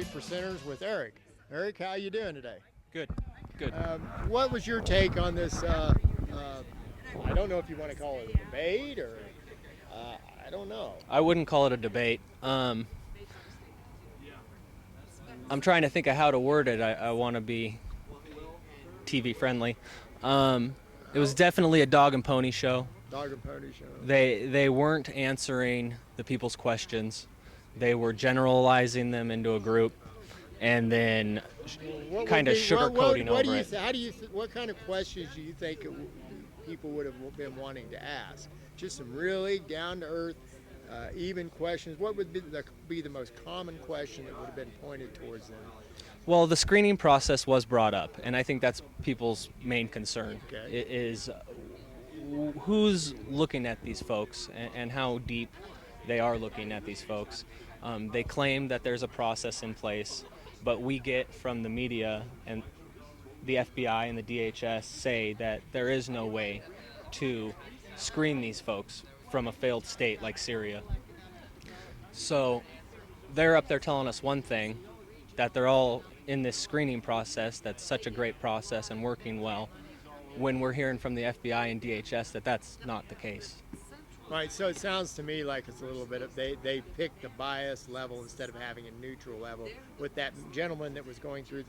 Three Percenters with Eric. Eric, how you doing today? Good, good. What was your take on this? I don't know if you want to call it a debate or I don't know. I wouldn't call it a debate. I'm trying to think of how to word it. I want to be TV friendly. It was definitely a dog and pony show. Dog and pony show. They weren't answering the people's questions. They were generalizing them into a group, and then kind of sugarcoating over it. How do you? What kind of questions do you think people would have been wanting to ask? Just some really down to earth, even questions. What would be the most common question that would have been pointed towards them? Well, the screening process was brought up, and I think that's people's main concern. Okay. Is who's looking at these folks and how deep they are looking at these folks. They claim that there's a process in place, but we get from the media and the FBI and the DHS say that there is no way to screen these folks from a failed state like Syria. So they're up there telling us one thing, that they're all in this screening process that's such a great process and working well, when we're hearing from the FBI and DHS that that's not the case. Right, so it sounds to me like it's a little bit of they picked a bias level instead of having a neutral level with that gentleman that was going through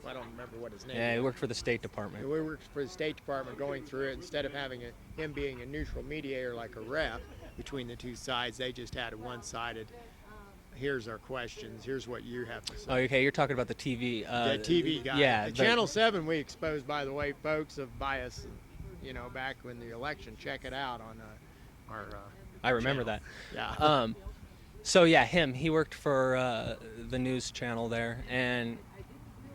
I don't remember what his name Yeah, is. he worked for the State Department. We worked for the State Department going through it. Instead of having him being a neutral mediator like a ref between the two sides, they just had a one-sided, here's our questions, here's what you have to say. Oh, okay, you're talking about the TV. The TV guy. Yeah. Channel 7 we exposed, by the way, folks, of bias, back when the election. Check it out on our I remember channel. that. Yeah. So yeah, he worked for the news channel there, and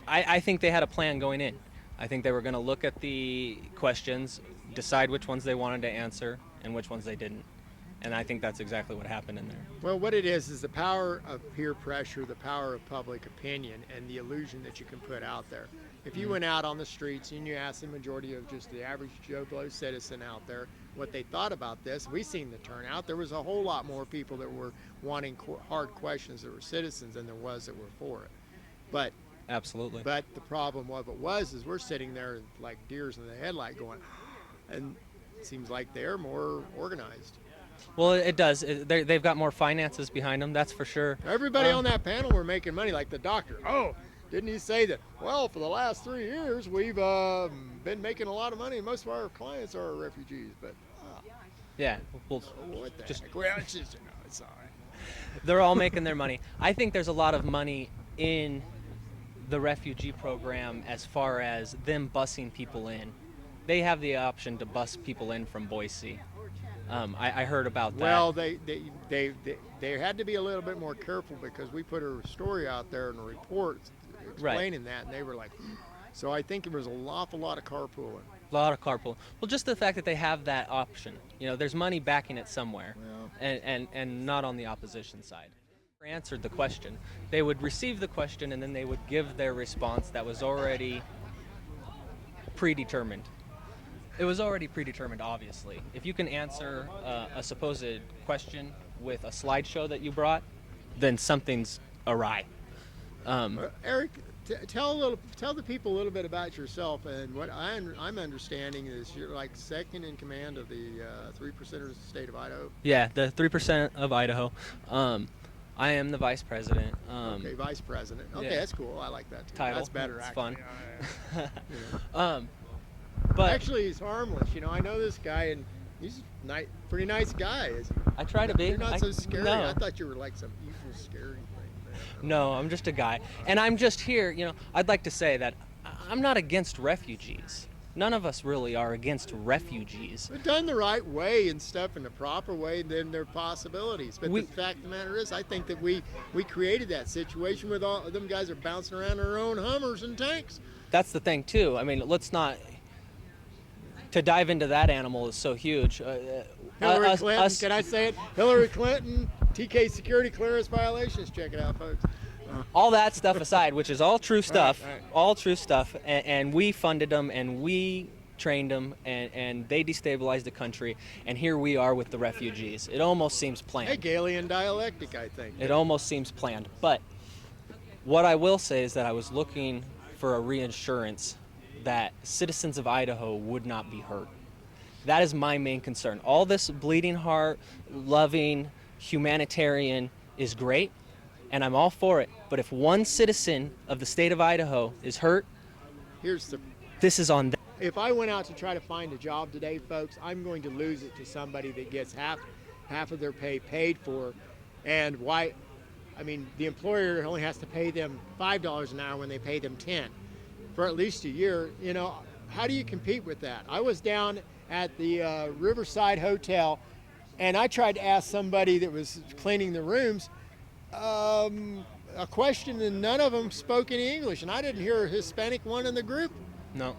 I think they had a plan going in. I think they were going to look at the questions, decide which ones they wanted to answer and which ones they didn't. And I think that's exactly what happened in there. Well, what it is the power of peer pressure, the power of public opinion, and the illusion that you can put out there. If you went out on the streets and you asked the majority of just the average Joe Blow citizen out there what they thought about this, we seen the turnout. There was a whole lot more people that were wanting hard questions that were citizens than there was that were for it. But absolutely. But the problem of it is we're sitting there like deers in the headlight going, and it seems like they're more organized. Well, it does. They've got more finances behind them, that's for sure. Everybody on that panel were making money, like the doctor. Oh, didn't he say that? Well, for the last 3 years, we've been making a lot of money. Most of our clients are refugees, but yeah, well, what the just heck? Well, it's all right. They're all making their money. I think there's a lot of money in the refugee program as far as them busing people in. They have the option to bus people in from Boise. I heard about that. Well, they had to be a little bit more careful because we put a story out there in a report explaining that, and they were like, so I think there was an awful lot of carpooling. A lot of carpool. Well, just the fact that they have that option. There's money backing it somewhere, and not on the opposition side. Answered the question. They would receive the question, and then they would give their response that was already predetermined. It was already predetermined, obviously. If you can answer a supposed question with a slideshow that you brought, then something's awry. Eric, tell the people a little bit about yourself, and what I'm understanding is you're like second in command of the 3 Percenters of the state of Idaho. Yeah, the 3% of Idaho. I am the vice president. Okay, vice president. Okay, yeah. That's cool. I like that too. Title. That's better. It's actually. fun. But actually, he's harmless. I know this guy, and he's a pretty nice guy. I try to be. You're not so scary. No. I thought you were like some evil, scary thing. No, I'm just a guy. And I'm just here, I'd like to say that I'm not against refugees. None of us really are against refugees. But done the right way and stuff in the proper way, then there are possibilities. But the fact of the matter is, I think that we created that situation with all of them guys are bouncing around in their own Hummers and tanks. That's the thing, too. I mean, let's not... To dive into that animal is so huge. Hillary Clinton, can I say it? Hillary Clinton, TK security clearance violations. Check it out, folks. All that stuff aside, which is all true stuff, right. all true stuff, and we funded them and we trained them and they destabilized the country, and here we are with the refugees. It almost seems planned. Hegelian dialectic, I think. It almost seems planned, but What I will say is that I was looking for a reassurance that citizens of Idaho would not be hurt. That is my main concern. All this bleeding heart, loving, humanitarian is great, and I'm all for it. But if one citizen of the state of Idaho is hurt, Here's the this is on them. If I went out to try to find a job today, folks, I'm going to lose it to somebody that gets half of their pay paid for. And why? I mean, the employer only has to pay them $5 an hour when they pay them 10 for at least a year. You know, how do you compete with that? I was down at the Riverside Hotel, and I tried to ask somebody that was cleaning the rooms a question, and none of them spoke any English, and I didn't hear a Hispanic one in the group. No.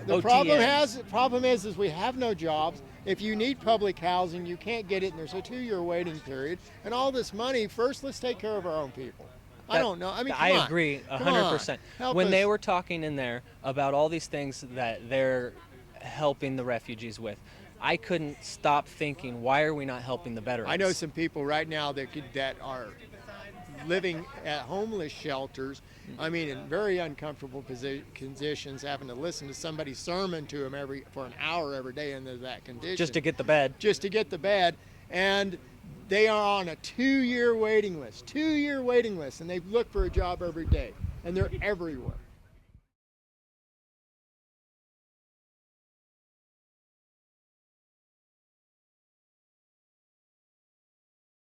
The problem is we have no jobs. If you need public housing, you can't get it, and there's a 2-year waiting period. And all this money, first, let's take care of our own people. I don't know. I mean, I agree 100%. When they were talking in there about all these things that they're helping the refugees with, I couldn't stop thinking, why are we not helping the veterans? I know some people right now that are living at homeless shelters. I mean, in very uncomfortable conditions, having to listen to somebody's sermon to them for an hour every day in that condition. Just to get the bed. Just to get the bed. And they are on a 2-year waiting list. 2-year waiting list. And they look for a job every day. And they're everywhere.